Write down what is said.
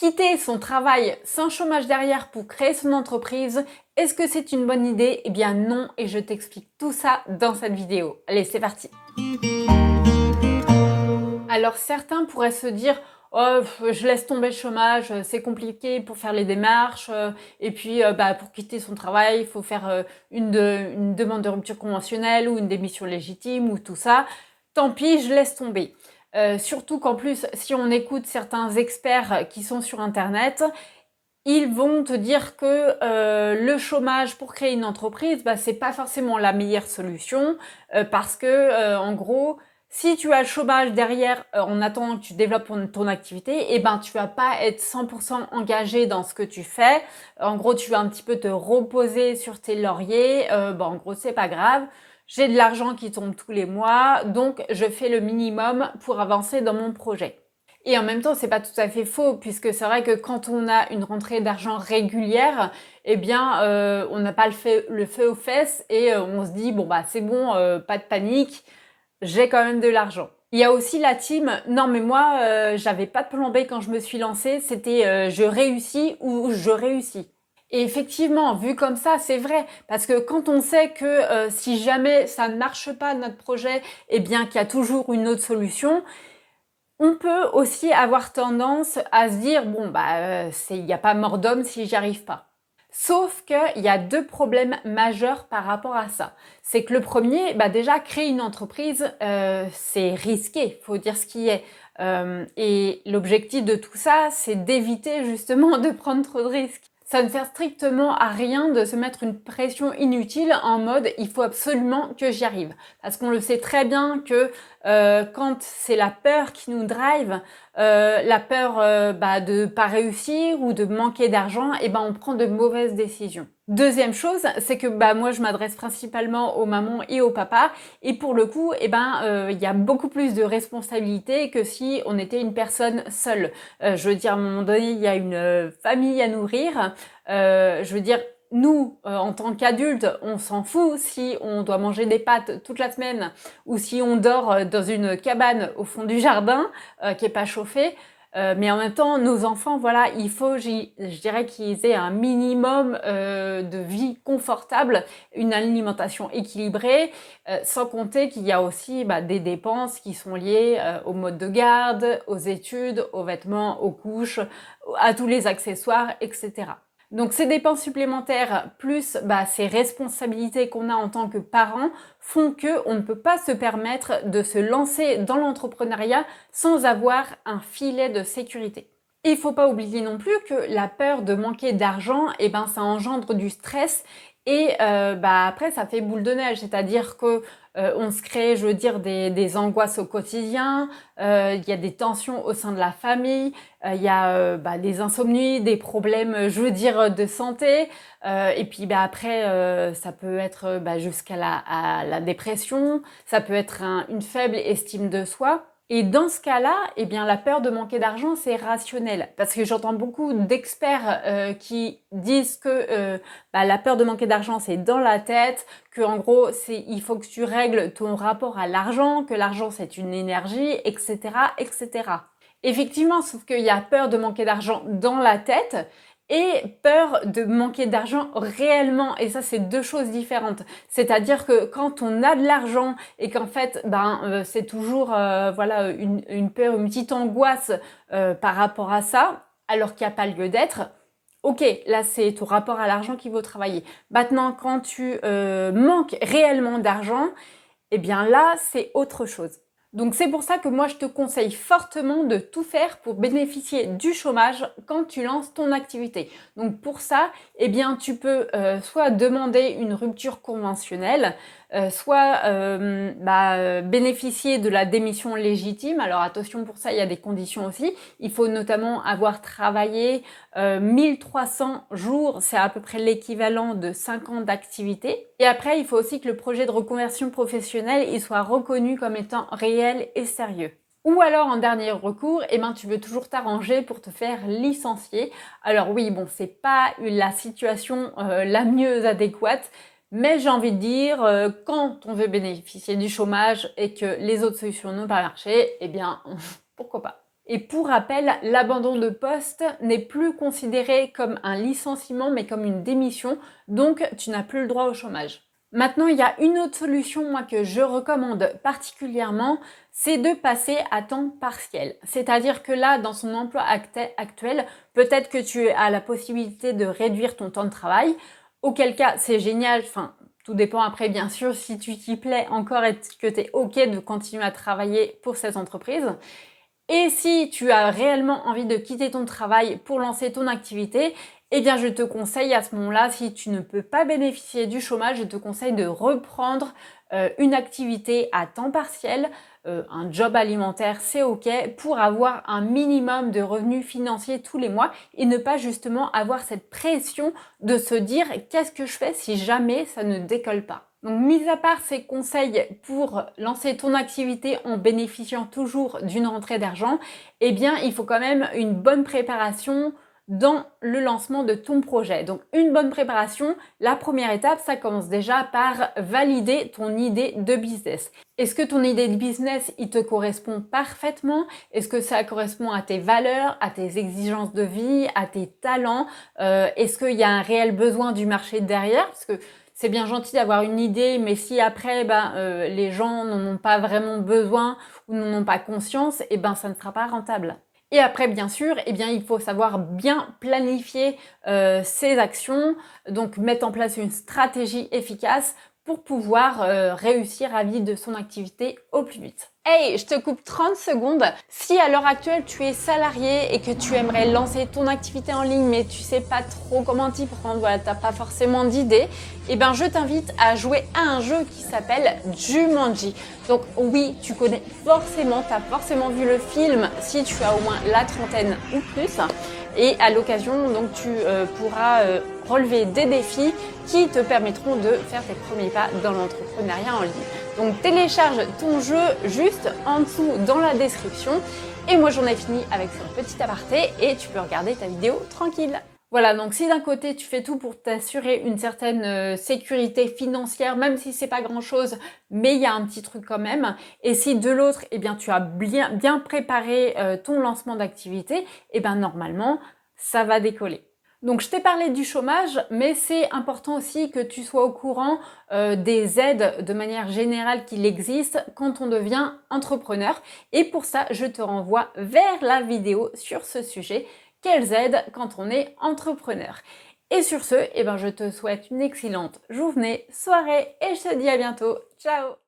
Quitter son travail sans chômage derrière pour créer son entreprise, est-ce que c'est une bonne idée? Eh bien non, et je t'explique tout ça dans cette vidéo. Allez, c'est parti! Alors certains pourraient se dire « Oh, je laisse tomber le chômage, c'est compliqué pour faire les démarches, et puis pour quitter son travail, il faut faire une demande de rupture conventionnelle ou une démission légitime ou tout ça. Tant pis, je laisse tomber. » Surtout qu'en plus, si on écoute certains experts qui sont sur Internet, ils vont te dire que le chômage pour créer une entreprise, c'est pas forcément la meilleure solution parce que en gros, si tu as le chômage derrière en attendant que tu développes ton activité, tu vas pas être 100% engagé dans ce que tu fais. En gros, tu vas un petit peu te reposer sur tes lauriers. En gros, c'est pas grave. J'ai de l'argent qui tombe tous les mois, donc je fais le minimum pour avancer dans mon projet. Et en même temps, c'est pas tout à fait faux, puisque c'est vrai que quand on a une rentrée d'argent régulière, on n'a pas le feu aux fesses et on se dit c'est bon, pas de panique, j'ai quand même de l'argent. Il y a aussi la team non mais moi j'avais pas de plan B quand je me suis lancée, c'était je réussis ou je réussis. Et effectivement, vu comme ça, c'est vrai, parce que quand on sait que si jamais ça ne marche pas notre projet, qu'il y a toujours une autre solution, on peut aussi avoir tendance à se dire il n'y a pas mort d'homme si j'y arrive pas. Sauf qu'il y a deux problèmes majeurs par rapport à ça. C'est que le premier, déjà créer une entreprise, c'est risqué, faut dire ce qui est. Et l'objectif de tout ça, c'est d'éviter justement de prendre trop de risques. Ça ne sert strictement à rien de se mettre une pression inutile en mode il faut absolument que j'y arrive. Parce qu'on le sait très bien que quand c'est la peur qui nous drive, la peur de pas réussir ou de manquer d'argent, on prend de mauvaises décisions. Deuxième chose, c'est que moi je m'adresse principalement aux mamans et aux papas et pour le coup, il y a beaucoup plus de responsabilités que si on était une personne seule. Je veux dire, à un moment donné, il y a une famille à nourrir. Je veux dire, nous, en tant qu'adultes, on s'en fout si on doit manger des pâtes toute la semaine ou si on dort dans une cabane au fond du jardin qui est pas chauffée. Mais en même temps, nos enfants, voilà, il faut, je dirais qu'ils aient un minimum de vie confortable, une alimentation équilibrée, sans compter qu'il y a aussi des dépenses qui sont liées au mode de garde, aux études, aux vêtements, aux couches, à tous les accessoires, etc. Donc ces dépenses supplémentaires plus ces responsabilités qu'on a en tant que parents font qu'on ne peut pas se permettre de se lancer dans l'entrepreneuriat sans avoir un filet de sécurité. Et il ne faut pas oublier non plus que la peur de manquer d'argent, ça engendre du stress et après ça fait boule de neige, c'est-à-dire que on se crée, je veux dire, des angoisses au quotidien, il y a des tensions au sein de la famille, il y a des insomnies, des problèmes, je veux dire, de santé, et puis après ça peut être jusqu'à la dépression, ça peut être une faible estime de soi. Et dans ce cas-là, la peur de manquer d'argent, c'est rationnel. Parce que j'entends beaucoup d'experts qui disent que la peur de manquer d'argent, c'est dans la tête, que en gros, il faut que tu règles ton rapport à l'argent, que l'argent, c'est une énergie, etc., etc. Effectivement, sauf qu'il y a peur de manquer d'argent dans la tête et peur de manquer d'argent réellement. Et ça, c'est deux choses différentes. C'est-à-dire que quand on a de l'argent et qu'en fait, c'est toujours une peur, une petite angoisse par rapport à ça, alors qu'il n'y a pas lieu d'être. Ok, là c'est ton rapport à l'argent qui vaut travailler. Maintenant, quand tu manques réellement d'argent, là c'est autre chose. Donc c'est pour ça que moi je te conseille fortement de tout faire pour bénéficier du chômage quand tu lances ton activité. Donc pour ça, tu peux soit demander une rupture conventionnelle, soit bénéficier de la démission légitime. Alors attention, pour ça il y a des conditions aussi. Il faut notamment avoir travaillé 1300 jours, c'est à peu près l'équivalent de 5 ans d'activité. Et après, il faut aussi que le projet de reconversion professionnelle il soit reconnu comme étant réel et sérieux. Ou alors, en dernier recours, tu veux toujours t'arranger pour te faire licencier. Alors oui, c'est pas la situation la mieux adéquate, mais j'ai envie de dire, quand on veut bénéficier du chômage et que les autres solutions n'ont pas marché, pourquoi pas. Et pour rappel, l'abandon de poste n'est plus considéré comme un licenciement mais comme une démission, donc tu n'as plus le droit au chômage. Maintenant, il y a une autre solution, moi, que je recommande particulièrement, c'est de passer à temps partiel. C'est-à-dire que là, dans son emploi actuel, peut-être que tu as la possibilité de réduire ton temps de travail, auquel cas c'est génial, enfin, tout dépend après bien sûr si tu t'y plais encore et que tu es OK de continuer à travailler pour cette entreprise. Et si tu as réellement envie de quitter ton travail pour lancer ton activité, eh bien je te conseille à ce moment-là, si tu ne peux pas bénéficier du chômage, je te conseille de reprendre une activité à temps partiel, un job alimentaire, c'est OK, pour avoir un minimum de revenus financiers tous les mois et ne pas justement avoir cette pression de se dire qu'est-ce que je fais si jamais ça ne décolle pas. Donc, mis à part ces conseils pour lancer ton activité en bénéficiant toujours d'une rentrée d'argent, eh bien, il faut quand même une bonne préparation dans le lancement de ton projet. Donc, une bonne préparation, la première étape, ça commence déjà par valider ton idée de business. Est-ce que ton idée de business, il te correspond parfaitement? Est-ce que ça correspond à tes valeurs, à tes exigences de vie, à tes talents? Est-ce qu'il y a un réel besoin du marché derrière? Parce que c'est bien gentil d'avoir une idée, mais si après les gens n'en ont pas vraiment besoin ou n'en ont pas conscience, ça ne sera pas rentable. Et après, bien sûr, il faut savoir bien planifier ses actions, donc mettre en place une stratégie efficace pour pouvoir réussir à vivre de son activité au plus vite. Hey, je te coupe 30 secondes. Si à l'heure actuelle tu es salarié et que tu aimerais lancer ton activité en ligne mais tu sais pas trop comment t'y prendre, voilà, t'as pas forcément d'idée, je t'invite à jouer à un jeu qui s'appelle Jumanji. Donc oui, tu connais forcément, t'as forcément vu le film si tu as au moins la trentaine ou plus. Et à l'occasion, donc tu pourras relever des défis qui te permettront de faire tes premiers pas dans l'entrepreneuriat en ligne. Donc télécharge ton jeu juste en dessous dans la description. Et moi j'en ai fini avec ce petit aparté et tu peux regarder ta vidéo tranquille. Voilà, donc si d'un côté tu fais tout pour t'assurer une certaine sécurité financière, même si c'est pas grand chose, mais il y a un petit truc quand même, et si de l'autre, tu as bien préparé ton lancement d'activité, normalement, ça va décoller. Donc je t'ai parlé du chômage, mais c'est important aussi que tu sois au courant des aides de manière générale qu'il existe quand on devient entrepreneur. Et pour ça, je te renvoie vers la vidéo sur ce sujet. Quelles aides quand on est entrepreneur? Et sur ce, je te souhaite une excellente journée, soirée et je te dis à bientôt. Ciao!